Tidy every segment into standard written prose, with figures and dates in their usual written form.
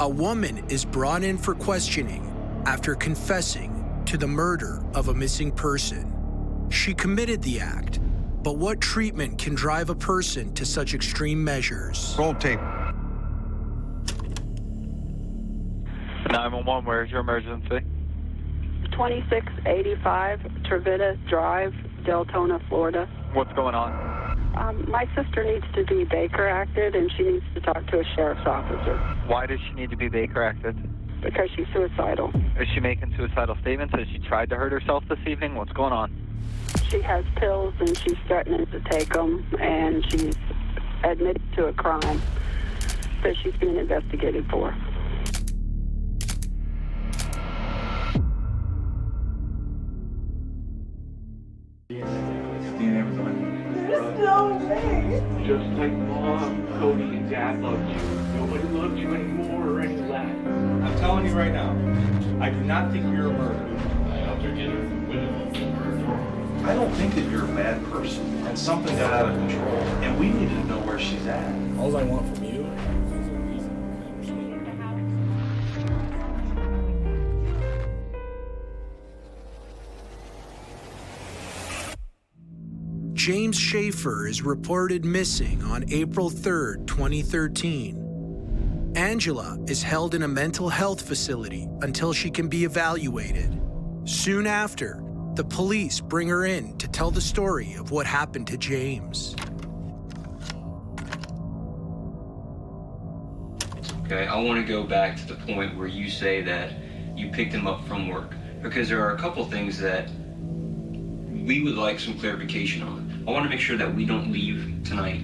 A woman is brought in for questioning after confessing to the murder of a missing person. She committed the act, but what treatment can drive a person to such extreme measures? Roll tape. 911, where's your emergency? 2685 Trevita Drive, Deltona, Florida. What's going on? My sister needs to be Baker acted, and she needs to talk to a sheriff's officer Why does she need to be Baker acted? because she's suicidal. Is she making suicidal statements? Has she tried to hurt herself this evening? What's going on? She has pills, and she's threatening to take them, and she's admitted to a crime that she's being investigated for. There's no way. Just like Mom, Cody, and Dad loved you. Nobody loved you anymore or any less. I'm telling you right now, I do not think you're a murderer. I don't think that you're a bad person, and something got out of control, and we need to know where she's at. All I want from you. James Schaefer is reported missing on April 3rd, 2013. Angela is held in a mental health facility until she can be evaluated. Soon after, the police bring her in to tell the story of what happened to James. Okay, I want to go back to the point where you say that you picked him up from work, because there are a couple things that we would like some clarification on. I want to make sure that we don't leave tonight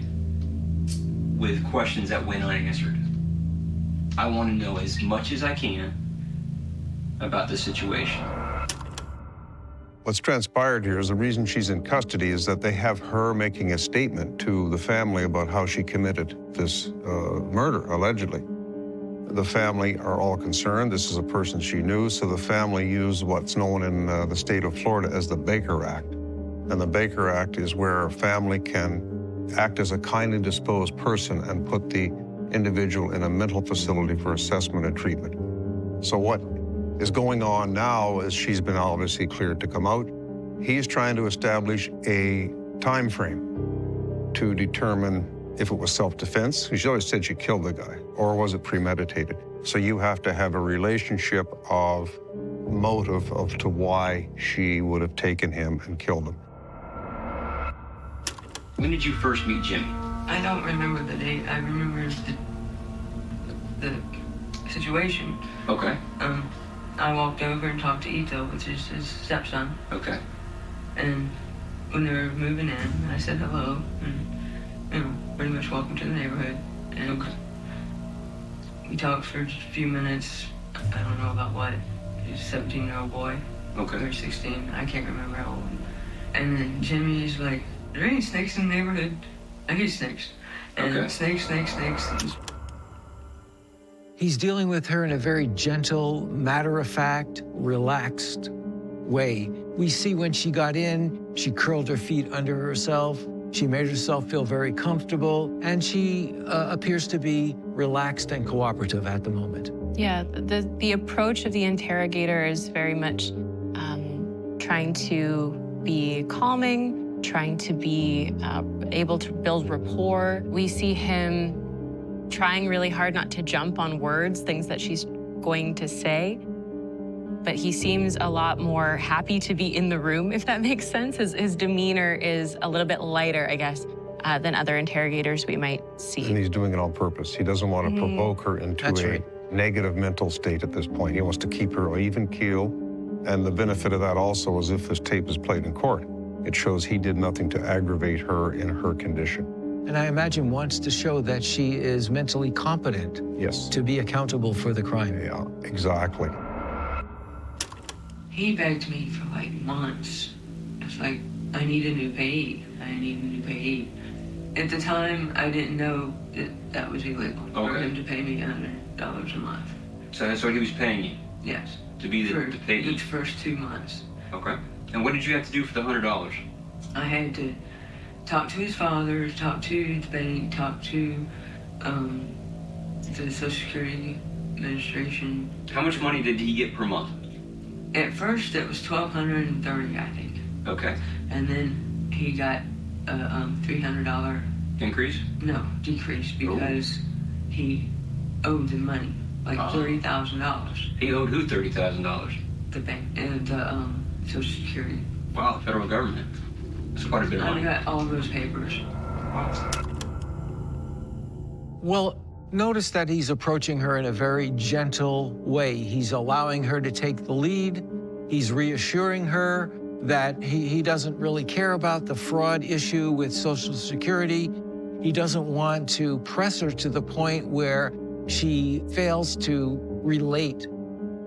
with questions that went unanswered. I want to know as much as I can about the situation. What's transpired here is the reason she's in custody is that they have her making a statement to the family about how she committed this murder, allegedly. The family are all concerned. This is a person she knew, so the family used what's known in the state of Florida as the Baker Act. And the Baker Act is where a family can act as a kindly disposed person and put the individual in a mental facility for assessment and treatment. So what is going on now is she's been obviously cleared to come out. He's trying to establish a time frame to determine if it was self-defense. She always said she killed the guy, or was it premeditated? So you have to have a relationship of motive of to why she would have taken him and killed him. When did you first meet Jimmy? I don't remember the date. I remember the situation. Okay. I walked over and talked to Ito, which is his stepson. Okay. And when they were moving in, I said hello, and, pretty much welcome to the neighborhood. And okay. We talked for just a few minutes. I don't know about what. He's a 17-year-old boy. Okay. Or 16. I can't remember how old. And then Jimmy's like, there ain't snakes in the neighborhood. I get snakes. And okay. Snakes. He's dealing with her in a very gentle, matter-of-fact, relaxed way. We see when she got in, she curled her feet under herself. She made herself feel very comfortable, and she appears to be relaxed and cooperative at the moment. Yeah, the approach of the interrogator is very much trying to be calming, trying to be able to build rapport. We see him trying really hard not to jump on words, things that she's going to say. But he seems a lot more happy to be in the room, if that makes sense. His demeanor is a little bit lighter, I guess, than other interrogators we might see. And he's doing it on purpose. He doesn't want to provoke her into a negative mental state at this point. He wants to keep her even keel. And the benefit of that also is if this tape is played in court, it shows he did nothing to aggravate her in her condition. And I imagine wants to show that she is mentally competent. Yes. To be accountable for the crime. Yeah, exactly. He begged me for like months. It's like, I need a new paid. At the time, I didn't know that was illegal for him to pay me $100 a month. So that's what he was paying you? Yes. To be to pay the each? first 2 months. Okay. And what did you have to do for the $100? I had to talk to his father, talk to his bank, talk to the Social Security administration. How much money did he get per month? At first, it was $1,230, I think. Okay. And then he got a $300 increase? No, decrease, because he owed the money, like $30,000. He owed who $30,000? The bank and the Social Security. Wow, federal government. That's quite a bit of money. I got all those papers. Well, notice that he's approaching her in a very gentle way. He's allowing her to take the lead. He's reassuring her that he doesn't really care about the fraud issue with Social Security. He doesn't want to press her to the point where she fails to relate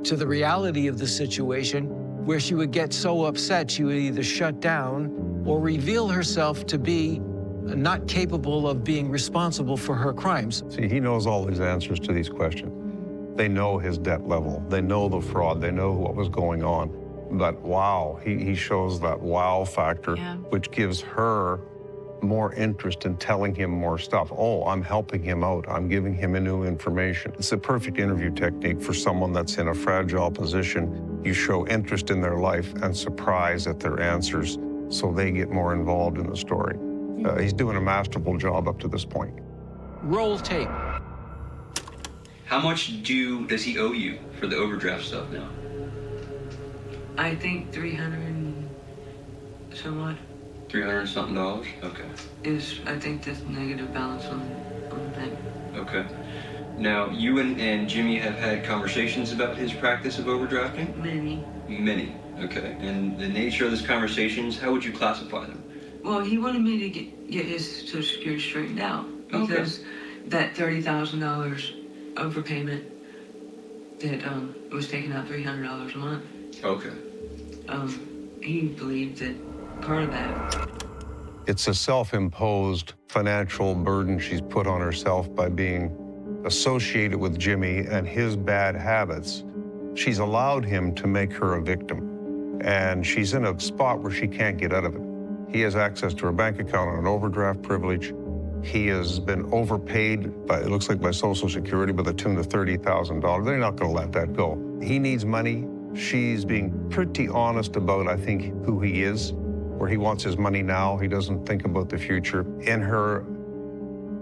to the reality of the situation, where she would get so upset she would either shut down or reveal herself to be not capable of being responsible for her crimes. See, he knows all his answers to these questions. They know his debt level. They know the fraud. They know what was going on. But wow, he shows that wow factor, which gives her more interest in telling him more stuff. Oh, I'm helping him out. I'm giving him new information. It's a perfect interview technique for someone that's in a fragile position. You show interest in their life and surprise at their answers so they get more involved in the story. He's doing a masterful job up to this point. Roll tape. How much does he owe you for the overdraft stuff now? I think 300 and somewhat. $300-something? Okay. Is, I think, the negative balance on the thing. Okay. Now, you and Jimmy have had conversations about his practice of overdrafting? Many. Many, okay. And the nature of those conversations, how would you classify them? Well, he wanted me to get his Social Security straightened out because that $30,000 overpayment that was taking out $300 a month. Okay. He believed that part of that. It's a self-imposed financial burden she's put on herself by being associated with Jimmy and his bad habits. She's allowed him to make her a victim, and she's in a spot where she can't get out of it. He has access to her bank account on an overdraft privilege. He has been overpaid by, it looks like, by Social Security by the tune of $30,000. They're not going to let that go. He needs money. She's being pretty honest about, I think, who he is, where he wants his money now. He doesn't think about the future. In her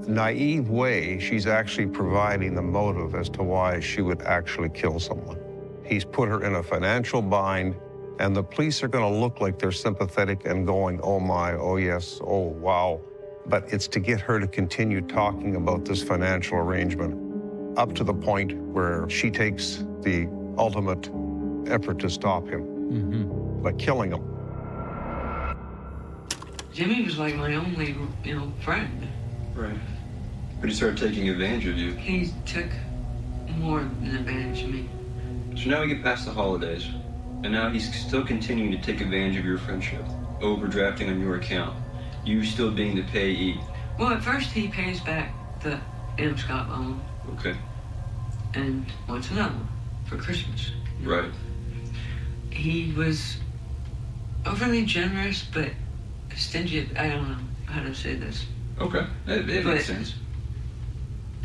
naive way, she's actually providing the motive as to why she would actually kill someone. He's put her in a financial bind, and the police are going to look like they're sympathetic and going, oh my, oh yes, oh wow. But it's to get her to continue talking about this financial arrangement up to the point where she takes the ultimate effort to stop him by killing him. Jimmy was like my only, friend. Right. But he started taking advantage of you. He took more than advantage of me. So now we get past the holidays, and now he's still continuing to take advantage of your friendship, overdrafting on your account, you still being the payee. Well, at first he pays back the M. Scott loan. Okay. And wants another one for Christmas. Right. He was overly generous, but stingy. I don't know how to say this. Okay, it makes sense.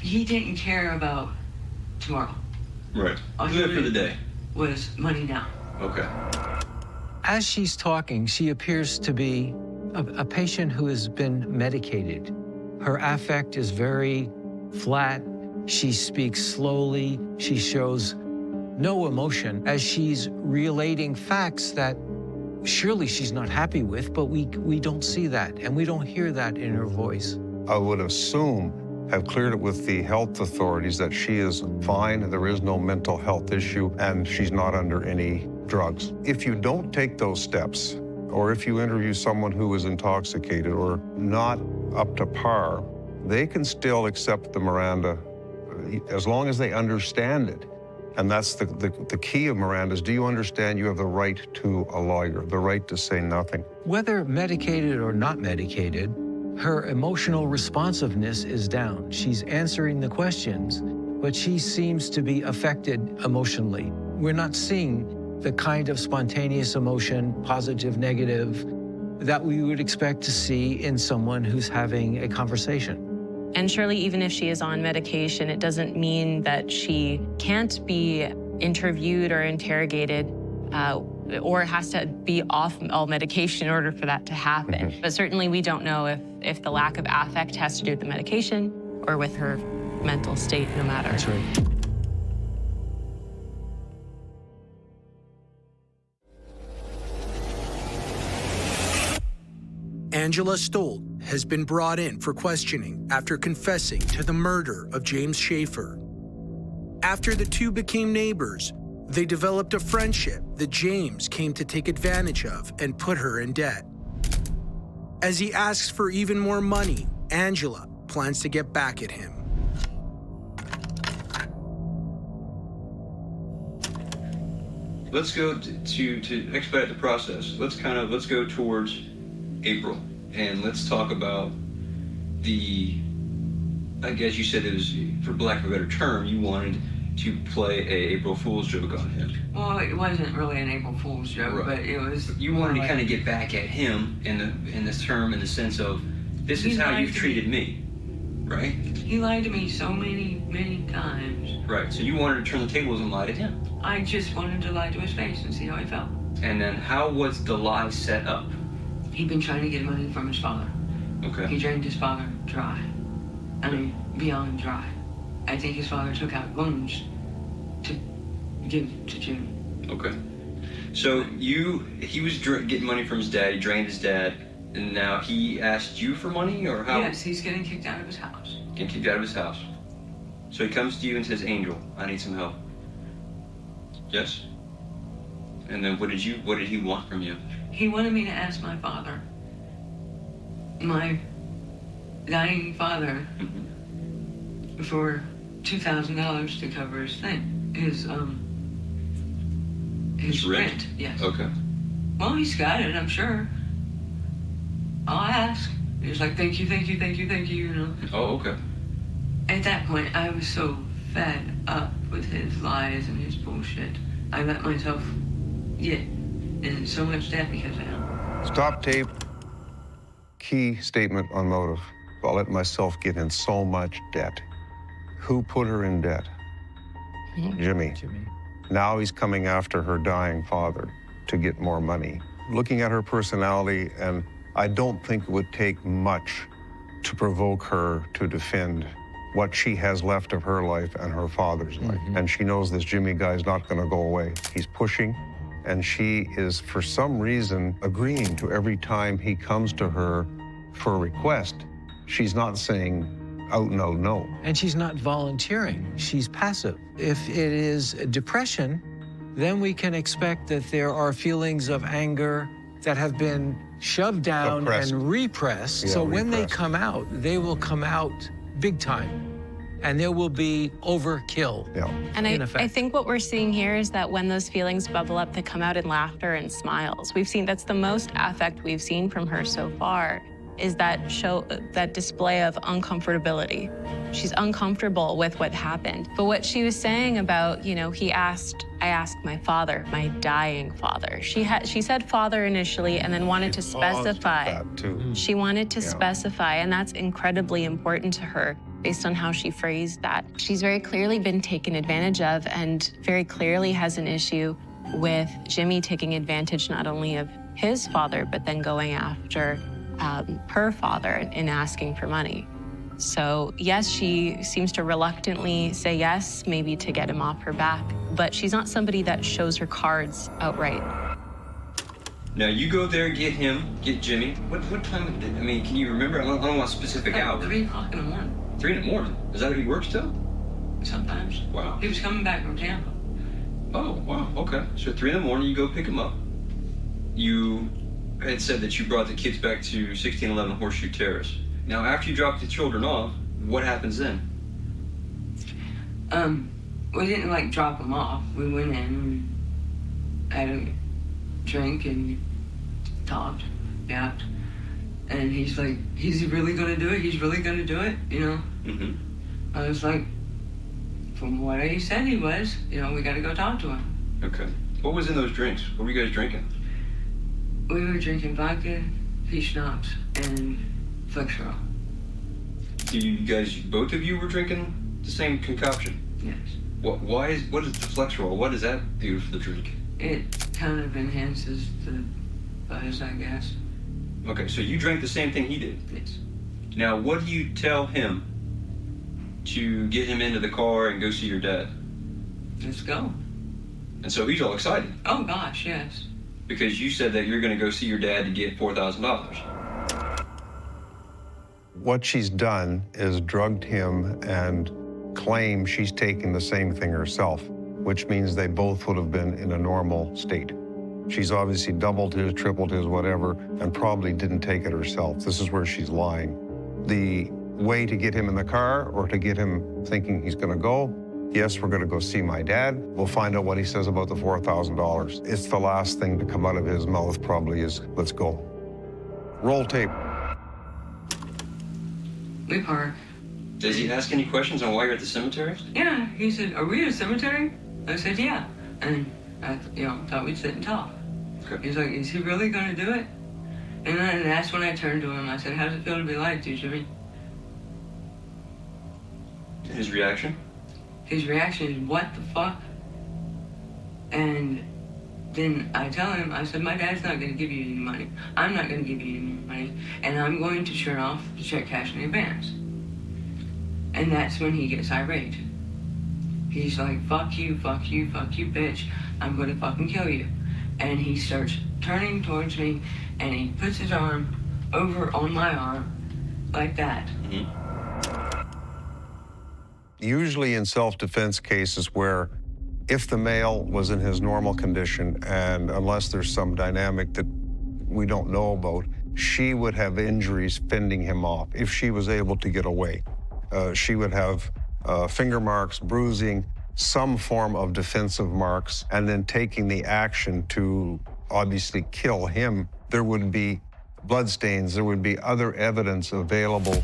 He didn't care about tomorrow. Right. All he Live for the day. Was money now. Okay. As she's talking, she appears to be a patient who has been medicated. Her affect is very flat. She speaks slowly. She shows no emotion as she's relating facts that surely she's not happy with, but we don't see that, and we don't hear that in her voice. I would assume, have cleared it with the health authorities that she is fine, there is no mental health issue, and she's not under any drugs. If you don't take those steps, or if you interview someone who is intoxicated or not up to par, they can still accept the Miranda as long as they understand it. And that's the key of Miranda is, do you understand you have the right to a lawyer, the right to say nothing? Whether medicated or not medicated, her emotional responsiveness is down. She's answering the questions, but she seems to be affected emotionally. We're not seeing the kind of spontaneous emotion, positive, negative, that we would expect to see in someone who's having a conversation. And surely, even if she is on medication, it doesn't mean that she can't be interviewed or interrogated or has to be off all medication in order for that to happen. But certainly we don't know if the lack of affect has to do with the medication or with her mental state, no matter. That's right. Angela Stoldt has been brought in for questioning after confessing to the murder of James Schaefer. After the two became neighbors, they developed a friendship that James came to take advantage of and put her in debt. As he asks for even more money, Angela plans to get back at him. Let's go to expedite the process. Let's go towards April, and let's talk about I guess you said it was, for lack of a better term, you wanted to play a April Fool's joke on him. Well, it wasn't really an April Fool's joke, right. But it was. You wanted to kind of get back at him in this term, in the sense of, this is how you've treated me, right? He lied to me so many times. Right. So you wanted to turn the tables and lie to him. I just wanted to lie to his face and see how he felt. And then how was the lie set up? He'd been trying to get money from his father. Okay. He drained his father dry. I mean, beyond dry. I think his father took out loans to give to Jimmy. Okay. So he was getting money from his dad, he drained his dad, and now he asked you for money, or how? Yes, he's getting kicked out of his house. Getting kicked out of his house. So he comes to you and says, Angel, I need some help. Yes? And then what did he want from you? He wanted me to ask my father, my dying father, for $2,000 to cover his thing, his rent. Yes. Okay. Well, he's got it, I'm sure. I'll ask. He was like, thank you, you know. Oh, okay. At that point, I was so fed up with his lies and his bullshit. I let myself get in so much debt because of him. Stop tape. Key statement on motive. I let myself get in so much debt. Who put her in debt? Jimmy. Now he's coming after her dying father to get more money. Looking at her personality, and I don't think it would take much to provoke her to defend what she has left of her life and her father's life. And she knows this Jimmy guy's not gonna go away. He's pushing, and she is, for some reason, agreeing to every time he comes to her for a request. She's not saying out no. And she's not volunteering, she's passive. If it is depression, then we can expect that there are feelings of anger that have been shoved down and repressed. So when they come out, they will come out big time. And there will be overkill. And I think what we're seeing here is that when those feelings bubble up, they come out in laughter and smiles. We've seen, that's the most affect we've seen from her so far, is that display of uncomfortability. She's uncomfortable with what happened. But what she was saying about, you know, I asked my father, my dying father. She said father initially and then wanted to specify. She wanted to specify, and that's incredibly important to her based on how she phrased that. She's very clearly been taken advantage of and very clearly has an issue with Jimmy taking advantage not only of his father, but then going after her father in asking for money. So yes, she seems to reluctantly say yes, maybe to get him off her back, but she's not somebody that shows her cards outright. Now you go there, get Jimmy. What time, I mean, can you remember? I don't want specific hours. 3 o'clock in the morning. 3 in the morning? Is that how he works till? Sometimes. Wow. He was coming back from Tampa. Oh, wow, okay. So at 3 in the morning, you go pick him up. You had said that you brought the kids back to 1611 Horseshoe Terrace. Now, after you dropped the children off, what happens then? We didn't, like, drop them off. We went in and had a drink and talked, yapped. And he's like, he's really gonna do it? He's really gonna do it? You know? I was like, from what he said he was, you know, we gotta go talk to him. Okay. What was in those drinks? What were you guys drinking? We were drinking vodka, peach schnapps, and Flexerol. You guys, both of you were drinking the same concoction? Yes. What is the flex roll? What does that do for the drink? It kind of enhances the buzz, I guess. Okay, so you drank the same thing he did? Yes. Now, what do you tell him to get him into the car and go see your dad? Let's go. And so he's all excited. Oh, gosh, yes. Because you said that you're going to go see your dad to get $4,000. What she's done is drugged him and claimed she's taking the same thing herself, which means they both would have been in a normal state. She's obviously doubled his, tripled his, whatever, and probably didn't take it herself. This is where she's lying. The way to get him in the car or to get him thinking he's going to go, yes, we're going to go see my dad. We'll find out what he says about the $4,000. It's the last thing to come out of his mouth probably is, let's go. Roll tape. We park. Does he ask any questions on why you're at the cemetery? Yeah, he said, are we at a cemetery? I said, yeah. And I thought we'd sit and talk. Okay. He's like, is he really going to do it? And then that's when I turned to him. I said, how does it feel to be lied to, Jimmy? His reaction? His reaction is, what the fuck? And then I tell him, I said, my dad's not going to give you any money. I'm not going to give you any money. And I'm going to turn off the check cash in advance. And that's when he gets irate. He's like, fuck you, fuck you, fuck you, bitch. I'm going to fucking kill you. And he starts turning towards me, and he puts his arm over on my arm like that. Mm-hmm. Usually in self-defense cases where if the male was in his normal condition, and unless there's some dynamic that we don't know about, she would have injuries fending him off if she was able to get away. She would have finger marks, bruising, some form of defensive marks, and then taking the action to obviously kill him. There would be bloodstains, there would be other evidence available,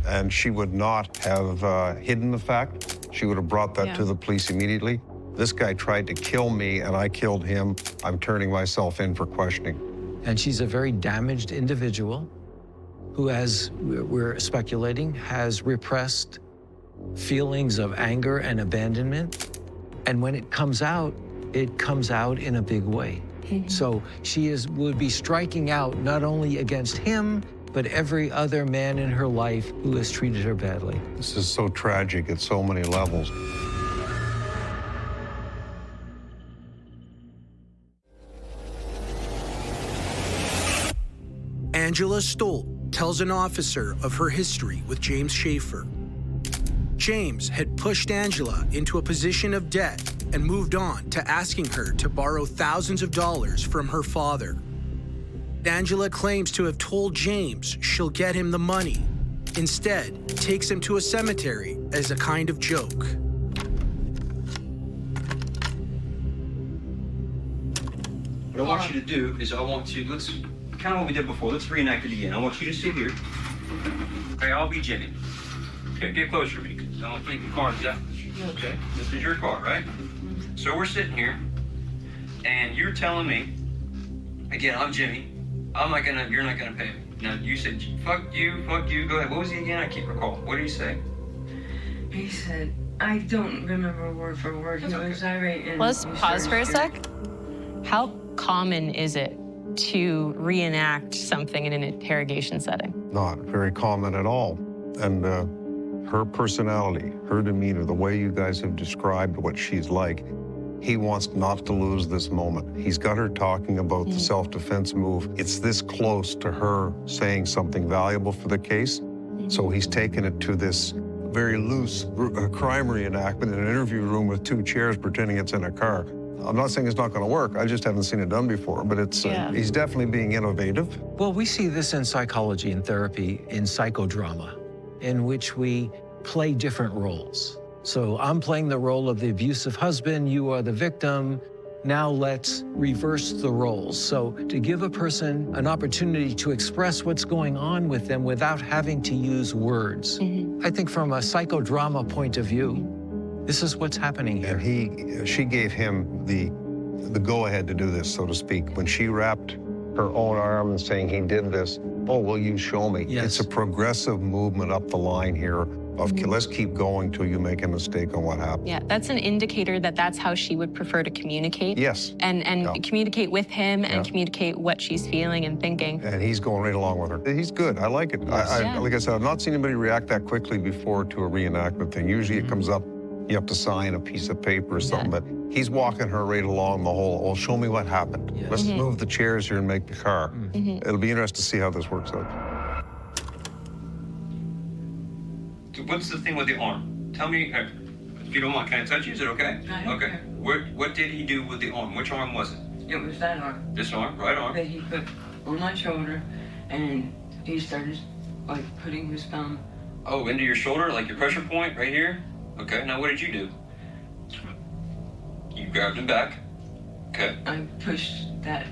and she would not have hidden the fact. She would have brought that to the police immediately. This guy tried to kill me, and I killed him. I'm turning myself in for questioning. And she's a very damaged individual who, as we're speculating, has repressed feelings of anger and abandonment. And when it comes out in a big way. Mm-hmm. So she would be striking out not only against him, but every other man in her life who has treated her badly. This is so tragic at so many levels. Angela Stoldt tells an officer of her history with James Schaefer. James had pushed Angela into a position of debt and moved on to asking her to borrow thousands of dollars from her father. Angela claims to have told James she'll get him the money. Instead, takes him to a cemetery as a kind of joke. What I want you to do is let's kind of what we did before. Let's reenact it again. I want you to sit here. Okay, I'll be Jimmy. Okay, get closer to me, because I don't think the car's that. Okay, this is your car, right? So we're sitting here, and you're telling me, again, I'm Jimmy. You're not gonna pay me. Now, you said, fuck you, go ahead. What was he again? I can't recall. What did he say? He said, I don't remember word for word. He was irate. And let's pause for a sec. How common is it to reenact something in an interrogation setting? Not very common at all. And her personality, her demeanor, the way you guys have described what she's like, he wants not to lose this moment. He's got her talking about the self-defense move. It's this close to her saying something valuable for the case. So he's taken it to this very loose crime reenactment in an interview room with two chairs pretending it's in a car. I'm not saying it's not going to work. I just haven't seen it done before, but he's definitely being innovative. Well, we see this in psychology and therapy, in psychodrama, in which we play different roles. So I'm playing the role of the abusive husband, you are the victim. Now let's reverse the roles. So to give a person an opportunity to express what's going on with them without having to use words. I think from a psychodrama point of view, this is what's happening here. And she gave him the go-ahead to do this, so to speak. When she wrapped her own arm and saying he did this. Oh, will you show me? Yes. It's a progressive movement up the line here of let's keep going till you make a mistake on what happened. Yeah, that's an indicator that that's how she would prefer to communicate. Yes. And communicate with him and communicate what she's feeling and thinking. And he's going right along with her. He's good. I like it. Yes. Like I said, I've not seen anybody react that quickly before to a reenactment thing. Usually it comes up, you have to sign a piece of paper or something, but he's walking her right along the whole, oh, show me what happened. Yes. Let's move the chairs here and make the car. It'll be interesting to see how this works out. What's the thing with the arm? Tell me, if you don't mind, can I touch you? Is it okay? Okay. What did he do with the arm? Which arm was it? It was that arm. This arm? Right arm? That he put on my shoulder, and he started, like, putting his thumb. Oh, into your shoulder, like your pressure point right here? Okay, now what did you do? You grabbed him back. Okay. I pushed that,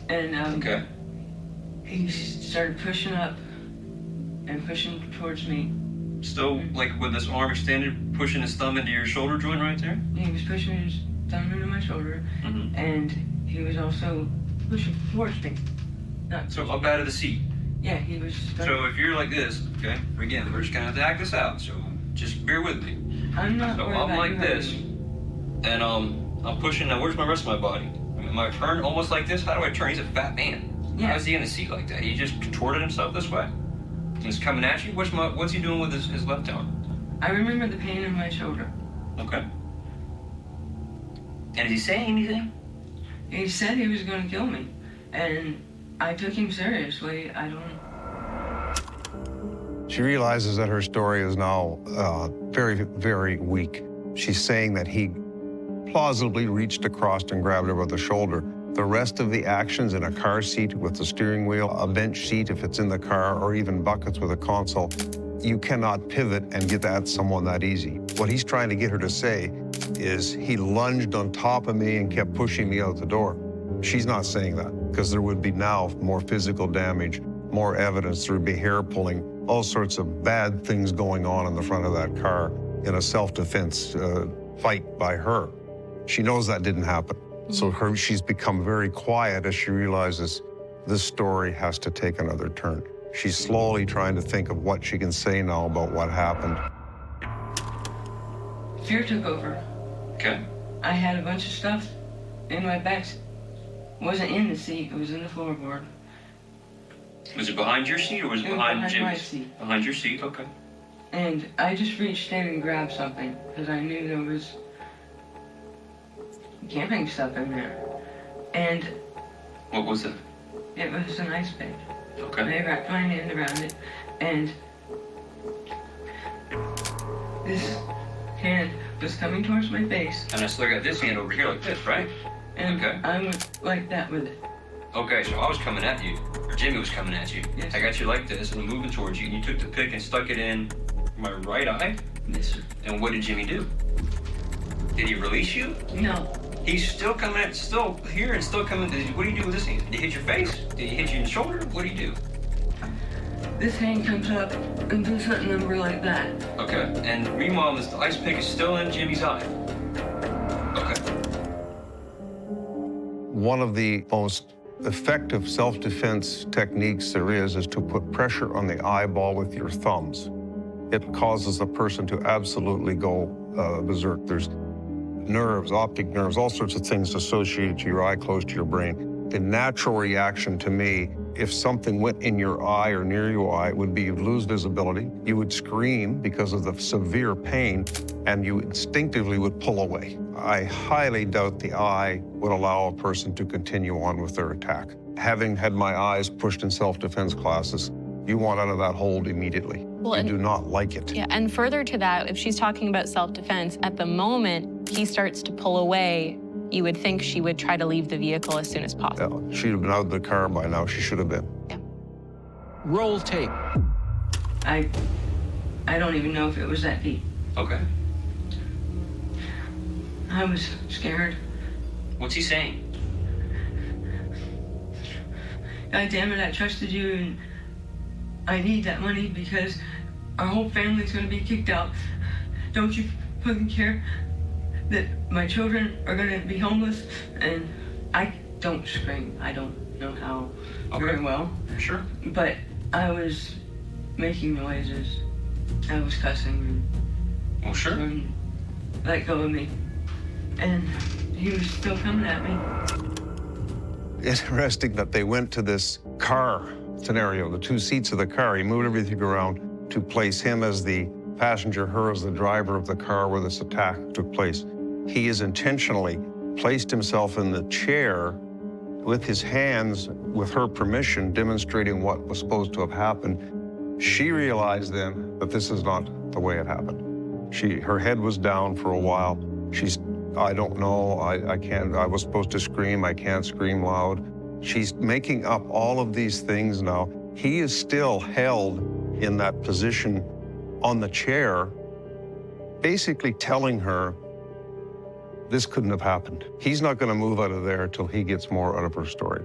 and okay. He started pushing up and pushing towards me. Still, like, with this arm extended, pushing his thumb into your shoulder joint right there? He was pushing his thumb into my shoulder, and he was also pushing towards me. So up out of the seat? Yeah, he was. So if you're like this, okay, again, we're just gonna have to act this out, so just bear with me. I'm not So worried I'm about like you this, hurting me. and I'm pushing, now where's my rest of my body? Am I turned almost like this? How do I turn? He's a fat man. Yeah. How is he in a seat like that? He just contorted himself this way? And he's coming at you? What's he doing with his left arm? I remember the pain in my shoulder. Okay. And is he saying anything? He said he was going to kill me, and I took him seriously. I don't. She realizes that her story is now very, very weak. She's saying that he plausibly reached across and grabbed her by the shoulder. The rest of the actions in a car seat with the steering wheel, a bench seat if it's in the car, or even buckets with a console, you cannot pivot and get at someone that easy. What he's trying to get her to say is he lunged on top of me and kept pushing me out the door. She's not saying that, because there would be now more physical damage, more evidence, there would be hair pulling, all sorts of bad things going on in the front of that car in a self-defense fight by her. She knows that didn't happen. So she's become very quiet as she realizes this story has to take another turn. She's slowly trying to think of what she can say now about what happened. Fear took over. Okay. I had a bunch of stuff in my back. It wasn't in the seat, it was in the floorboard. Was it behind your seat or was it behind Jimmy's? My seat. Behind your seat, okay. And I just reached in and grabbed something because I knew there was camping stuff in there. And what was it? It was an ice pick. Okay. I wrapped my hand around it, and this hand was coming towards my face. And I still got this hand over here like this, right? And okay. I went like that with it. Okay, so I was coming at you, or Jimmy was coming at you. Yes. I got you like this, and I'm moving towards you, and you took the pick and stuck it in my right eye? Yes, sir. And what did Jimmy do? Did he release you? No. He's still coming at, still here and still coming. What do you do with this hand? Did he hit your face? Did he hit you in the shoulder? What do you do? This hand comes up and does something over like that. Okay, and meanwhile, this ice pick is still in Jimmy's eye. Okay. One of the most effective self-defense techniques there is to put pressure on the eyeball with your thumbs. It causes a person to absolutely go berserk. There's nerves, optic nerves, all sorts of things associated to your eye, close to your brain. The natural reaction to me, if something went in your eye or near your eye, would be you'd lose visibility, you would scream because of the severe pain, and you instinctively would pull away. I highly doubt the eye would allow a person to continue on with their attack. Having had my eyes pushed in self-defense classes, you want out of that hold immediately. Well, you do not like it. Yeah, and further to that, if she's talking about self-defense, at the moment he starts to pull away, you would think she would try to leave the vehicle as soon as possible. Yeah, she'd have been out of the car by now. She should have been. Yeah. Roll tape. I don't even know if it was that deep. Okay. I was scared. What's he saying? God damn it, I trusted you, and I need that money because our whole family's gonna be kicked out. Don't you fucking care that my children are gonna be homeless? And I don't scream. I don't know how very well. Sure. But I was making noises. I was cussing. Well, sure. And let go of me. And he was still coming at me. Interesting that they went to this car scenario, the two seats of the car. He moved everything around to place him as the passenger, her as the driver of the car where this attack took place. He has intentionally placed himself in the chair with his hands, with her permission, demonstrating what was supposed to have happened. She realized then that this is not the way it happened. Her head was down for a while. I don't know, I can't, I was supposed to scream, I can't scream loud. She's making up all of these things now. He is still held in that position on the chair, basically telling her this couldn't have happened. He's not gonna move out of there till he gets more out of her story.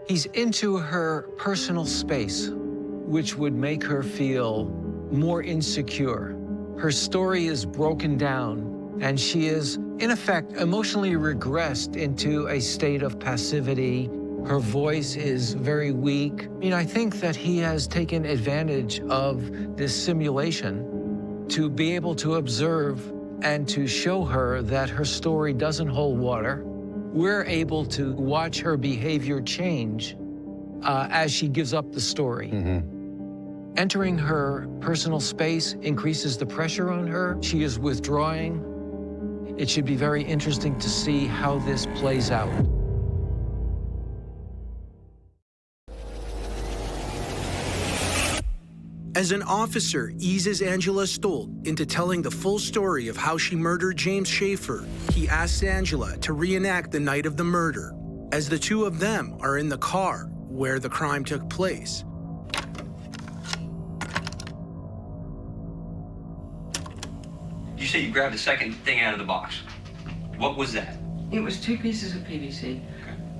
He's into her personal space, which would make her feel more insecure. Her story is broken down, and she is, in effect, emotionally regressed into a state of passivity. Her voice is very weak. I think that he has taken advantage of this simulation to be able to observe and to show her that her story doesn't hold water. We're able to watch her behavior change as she gives up the story. Entering her personal space increases the pressure on her. She is withdrawing. It should be very interesting to see how this plays out. As an officer eases Angela Stoldt into telling the full story of how she murdered James Schaefer, he asks Angela to reenact the night of the murder, as the two of them are in the car where the crime took place. You say you grabbed the second thing out of the box. What was that? It was 2 pieces of PVC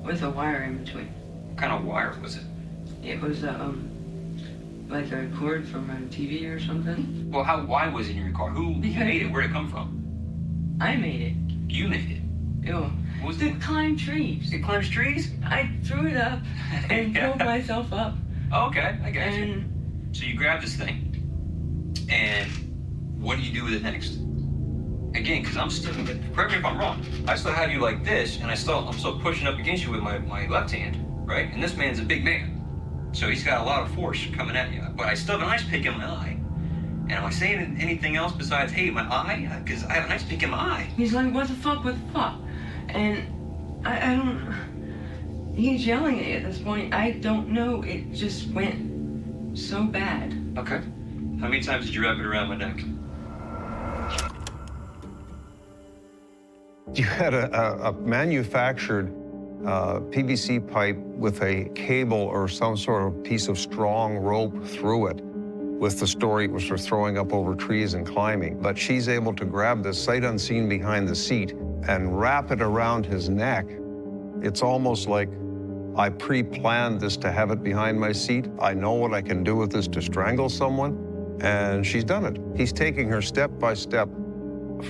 with a wire in between. What kind of wire was it? It was like a cord from a TV or something. Well, why was it in your car? Who made it? Where'd it come from? I made it. You made it? Ew. What was it? Climbed trees. It climbs trees? I threw it up and pulled myself up. Okay, I got you. So you grab this thing, and what do you do with it next? Again, because I'm still, correct me if I'm wrong, I still have you like this, and I'm still pushing up against you with my left hand, right? And this man's a big man. So he's got a lot of force coming at you. But I still have an ice pick in my eye. And am I saying anything else besides, hey, my eye? Because I have an ice pick in my eye. He's like, what the fuck? And I don't, he's yelling at me at this point. I don't know. It just went so bad. Okay. How many times did you wrap it around my neck? You had a manufactured PVC pipe with a cable or some sort of piece of strong rope through it with the story it was for throwing up over trees and climbing. But she's able to grab this sight unseen behind the seat and wrap it around his neck. It's almost like I pre-planned this to have it behind my seat. I know what I can do with this to strangle someone, and she's done it. He's taking her step by step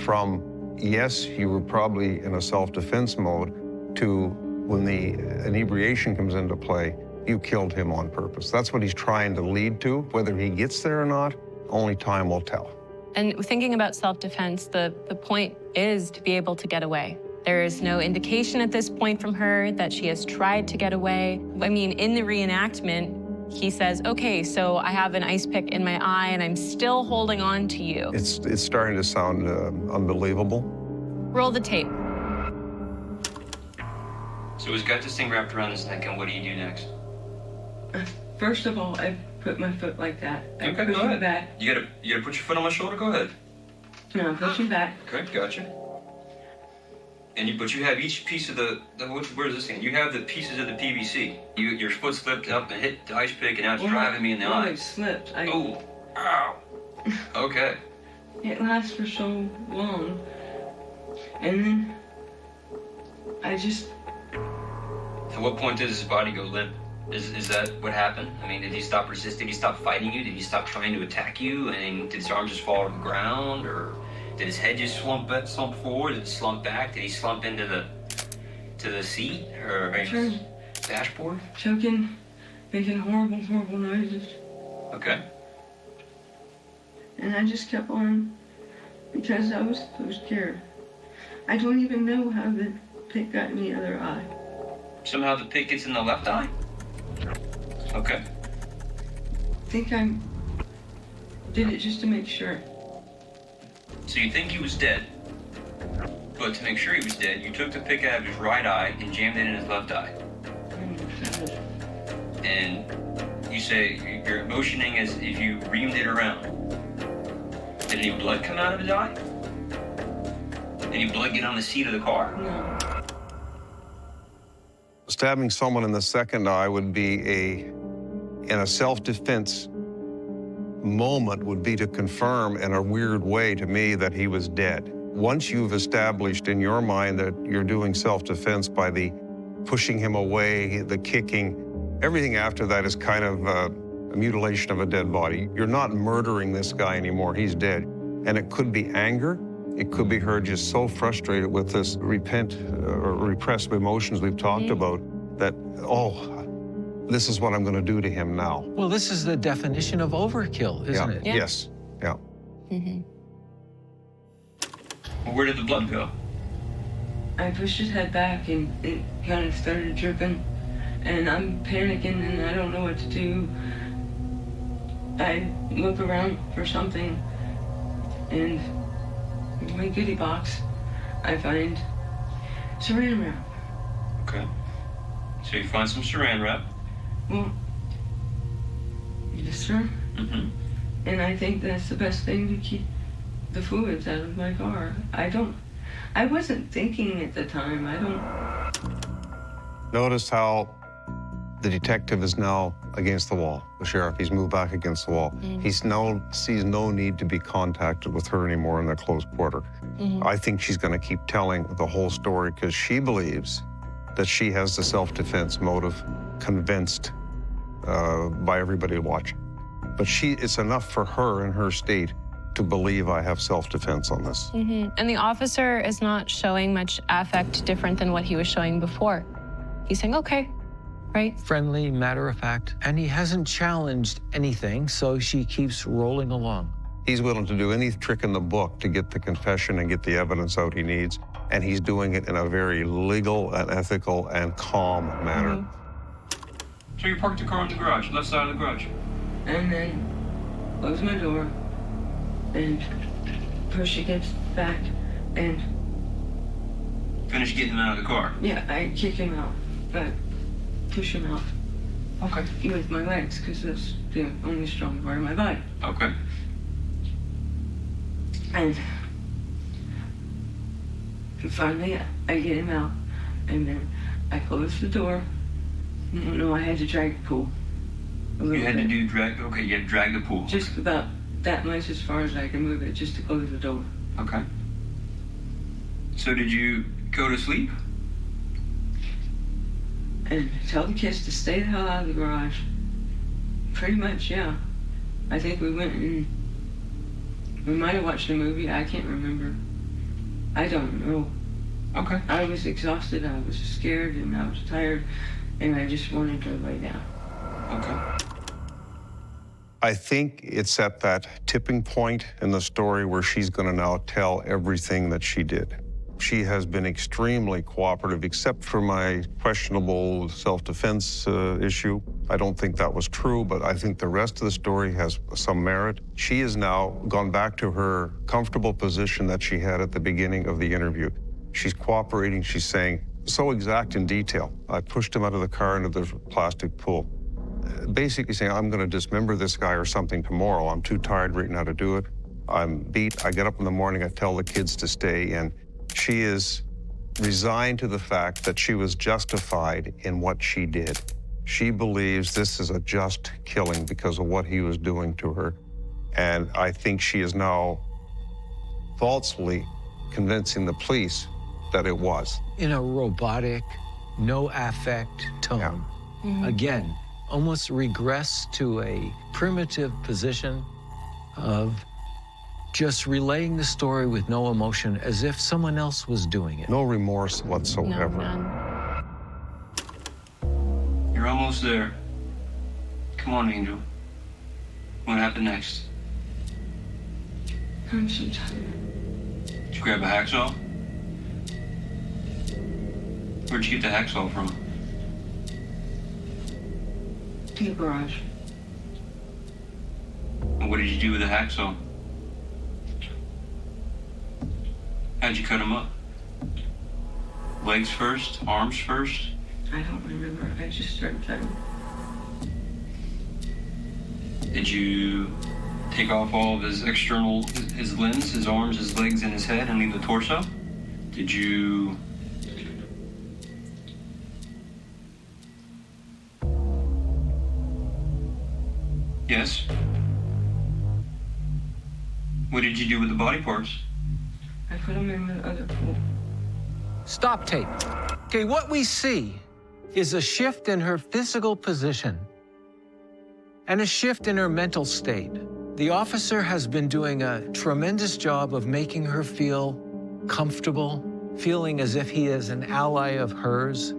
from, yes, you were probably in a self-defense mode, to when the inebriation comes into play, you killed him on purpose. That's what he's trying to lead to. Whether he gets there or not, only time will tell. And thinking about self-defense, the point is to be able to get away. There is no indication at this point from her that she has tried to get away. I mean, in the reenactment, he says, okay, so I have an ice pick in my eye and I'm still holding on to you. It's starting to sound unbelievable. Roll the tape. So he's got this thing wrapped around his neck, and what do you do next? First of all, I put my foot like that. Okay, I push go ahead. him back. You gotta put your foot on my shoulder. Go ahead. No, push him back. Okay, gotcha. But you have each piece of where's this thing? You have the pieces of the PVC. Your foot slipped up and hit the ice pick, and now it's driving me in the eye. It slipped. Oh, ow. Okay. It lasts for so long, and then I just. At what point does his body go limp? Is that what happened? I mean, did he stop resisting? Did he stop fighting you? Did he stop trying to attack you? And did his arm just fall to the ground? Or did his head just slump forward? Did it slump back? Did he slump into the seat? Or I dashboard? Choking, making horrible, horrible noises. Okay. And I just kept on because I was so scared. I don't even know how the pick got in the other eye. Somehow the pick gets in the left eye? Okay. I think I did it just to make sure. So you think he was dead, but to make sure he was dead, you took the pick out of his right eye and jammed it in his left eye. And you say you're motioning as if you reamed it around. Did any blood come out of his eye? Any blood get on the seat of the car? No. Stabbing someone in the second eye would be in a self-defense moment would be to confirm in a weird way to me that he was dead. Once you've established in your mind that you're doing self-defense by the pushing him away, the kicking, everything after that is kind of a mutilation of a dead body. You're not murdering this guy anymore, he's dead. And it could be anger, it could be her just so frustrated with this repressed emotions we've talked about that, oh, this is what I'm going to do to him now. Well, this is the definition of overkill, isn't it? Yeah. Yes. Yeah. Mm-hmm. Well, where did the blood go? I pushed his head back and it kind of started dripping. And I'm panicking and I don't know what to do. I look around for something and in my goodie box, I find saran wrap. Okay. So you find some saran wrap. Well, yes, sir. Mm-hmm. And I think that's the best thing to keep the fluids out of my car. I wasn't thinking at the time. Notice how the detective is now against the wall. The sheriff, he's moved back against the wall. Mm-hmm. He sees no need to be contacted with her anymore in the close quarter. Mm-hmm. I think she's going to keep telling the whole story because she believes that she has the self-defense motive convinced by everybody watching. But it's enough for her in her state to believe I have self-defense on this. Mm-hmm. And the officer is not showing much affect different than what he was showing before. He's saying, okay, right? Friendly, matter of fact, and he hasn't challenged anything, so she keeps rolling along. He's willing to do any trick in the book to get the confession and get the evidence out he needs, and he's doing it in a very legal and ethical and calm manner. Mm-hmm. So you parked the car in the garage, left side of the garage. And then close my door and push against the back and... Finish getting him out of the car. Yeah, I kick him out, but push him out. Okay. With my legs, because that's the only strong part of my body. Okay. And finally, I get him out, and then I close the door. No, I had to drag the pool. You had to do drag, okay, you had to drag the pool. Just about that much as far as I can move it, just to close the door. Okay. So did you go to sleep? And tell the kids to stay the hell out of the garage. Pretty much, yeah. I think we went and we might have watched a movie. I can't remember. I don't know. Okay. I was exhausted. I was scared and I was tired, and I just wanted to lay down. Okay. I think it's at that tipping point in the story where she's going to now tell everything that she did. She has been extremely cooperative, except for my questionable self-defense issue. I don't think that was true, but I think the rest of the story has some merit. She has now gone back to her comfortable position that she had at the beginning of the interview. She's cooperating. She's saying, so exact in detail. I pushed him out of the car into the plastic pool. Basically saying, I'm going to dismember this guy or something tomorrow. I'm too tired right now to do it. I'm beat. I get up in the morning. I tell the kids to stay in. She is resigned to the fact that she was justified in what she did. She believes this is a just killing because of what he was doing to her. And I think she is now falsely convincing the police that it was. In a robotic, no affect tone. Yeah. Mm-hmm. Again, almost regress to a primitive position of just relaying the story with no emotion as if someone else was doing it. No remorse whatsoever. No, none. almost there. Come on, Angel. What happened next? I'm so tired. Did you grab a hacksaw? Where'd you get the hacksaw from? In the garage. And what did you do with the hacksaw? How'd you cut him up? Legs first? Arms first? I don't remember. I just started cutting. Did you take off all of his external, his limbs, his arms, his legs, and his head, and leave the torso? Did you... Yes? What did you do with the body parts? I put them in the other pool. Stop tape. Okay, what we see is a shift in her physical position and a shift in her mental state. The officer has been doing a tremendous job of making her feel comfortable, feeling as if he is an ally of hers.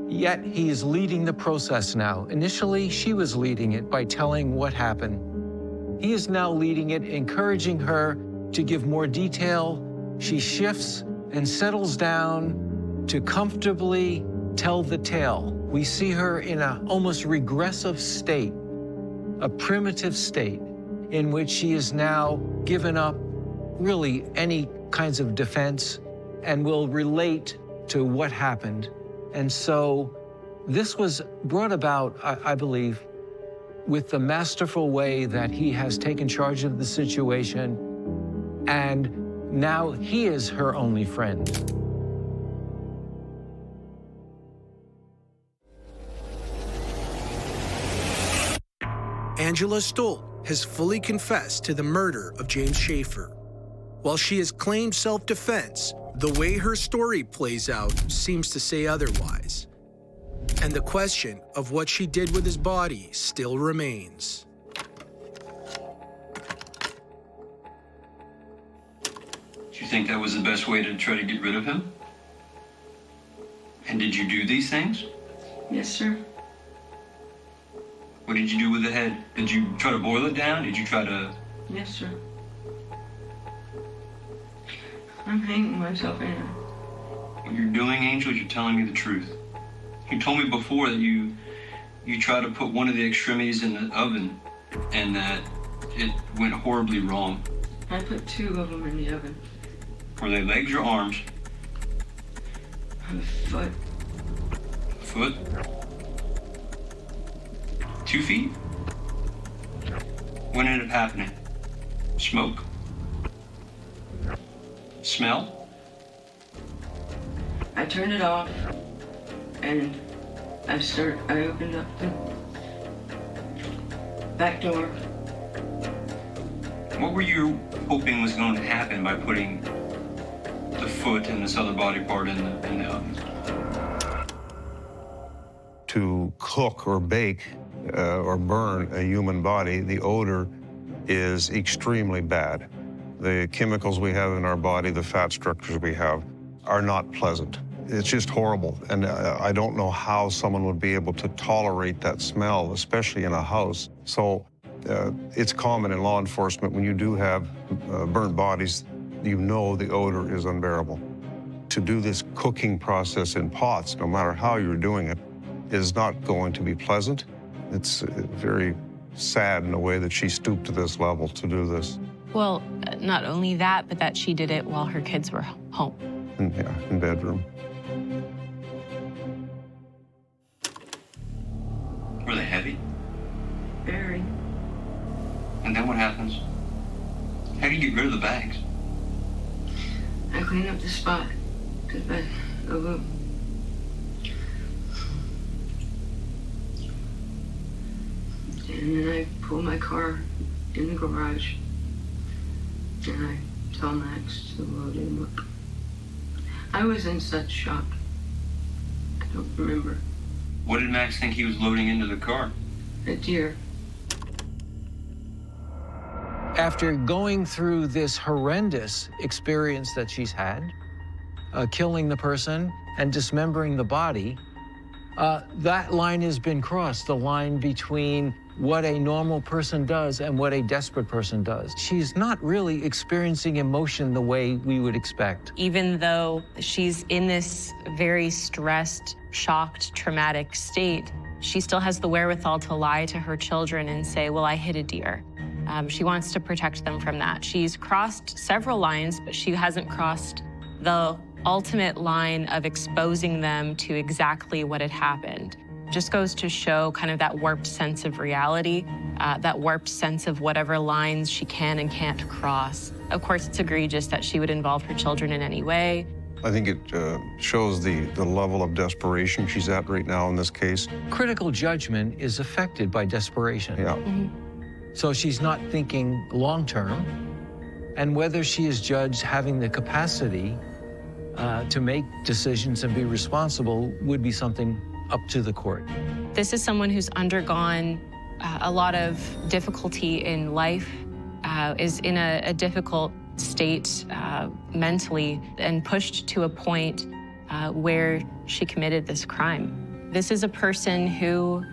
Yet he is leading the process now. Initially, she was leading it by telling what happened. He is now leading it, encouraging her to give more detail. She shifts and settles down to comfortably tell the tale. We see her in an almost regressive state, a primitive state, in which she is now given up really any kinds of defense and will relate to what happened. And so this was brought about, I believe, with the masterful way that he has taken charge of the situation, and now he is her only friend. Angela Stoldt has fully confessed to the murder of James Schaefer. While she has claimed self-defense, the way her story plays out seems to say otherwise. And the question of what she did with his body still remains. Do you think that was the best way to try to get rid of him? And did you do these things? Yes, sir. What did you do with the head? Did you try to boil it down? Did you try to... Yes, sir. I'm hanging myself in it. What you're doing, Angel, you're telling me the truth. You told me before that you tried to put one of the extremities in the oven and that it went horribly wrong. I put two of them in the oven. Were they legs or arms? A foot. Foot? 2 feet? What ended up happening? Smoke? Smell? I turned it off and I opened up the back door. What were you hoping was going to happen by putting the foot and this other body part in the oven? To cook or bake or burn a human body, the odor is extremely bad. The chemicals we have in our body, the fat structures we have, are not pleasant. It's just horrible. And I don't know how someone would be able to tolerate that smell, especially in a house. So it's common in law enforcement when you do have burnt bodies, you know the odor is unbearable. To do this cooking process in pots, no matter how you're doing it, is not going to be pleasant. It's very sad in a way that she stooped to this level to do this. Well, not only that, but that she did it while her kids were home. Yeah, in bedroom. Were they heavy? Very. And then what happens? How do you get rid of the bags? I cleaned up the spot. Cause and then I pull my car in the garage and I tell Max to load him up. I was in such shock. I don't remember. What did Max think he was loading into the car? A deer. After going through this horrendous experience that she's had, killing the person and dismembering the body, That line has been crossed, the line between what a normal person does and what a desperate person does. She's not really experiencing emotion the way we would expect. Even though she's in this very stressed, shocked, traumatic state, she still has the wherewithal to lie to her children and say, well, I hit a deer. She wants to protect them from that. She's crossed several lines, but she hasn't crossed the ultimate line of exposing them to exactly what had happened. Just goes to show kind of that warped sense of reality, that warped sense of whatever lines she can and can't cross. Of course, it's egregious that she would involve her children in any way. I think it shows the level of desperation she's at right now in this case. Critical judgment is affected by desperation. Yeah. So she's not thinking long-term, and whether she is judged having the capacity to make decisions and be responsible would be something up to the court. This is someone who's undergone a lot of difficulty in life, is in a difficult state mentally, and pushed to a point where she committed this crime. This is a person who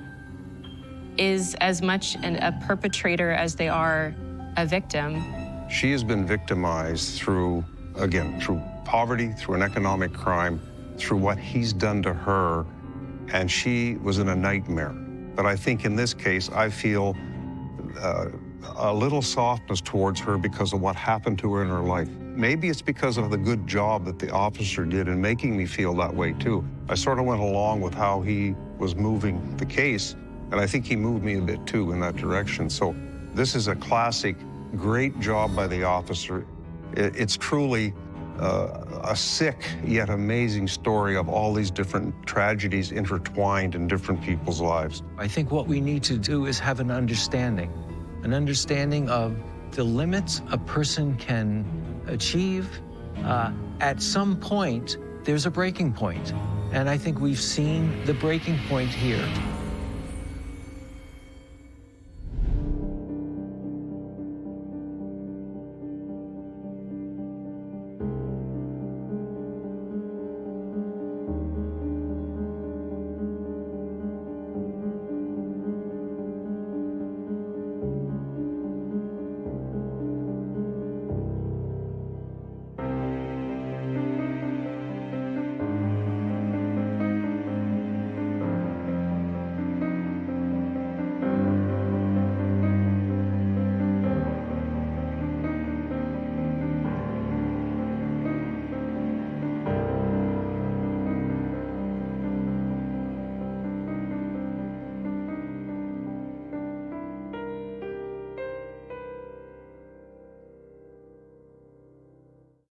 is as much a perpetrator as they are a victim. She has been victimized through, again, through poverty, through an economic crime, through what he's done to her, and she was in a nightmare. But I think in this case, I feel a little softness towards her because of what happened to her in her life. Maybe it's because of the good job that the officer did in making me feel that way too. I sort of went along with how he was moving the case, and I think he moved me a bit too in that direction. So this is a classic, great job by the officer. It's truly a sick yet amazing story of all these different tragedies intertwined in different people's lives. I think what we need to do is have an understanding of the limits a person can achieve. At some point, there's a breaking point, and I think we've seen the breaking point here.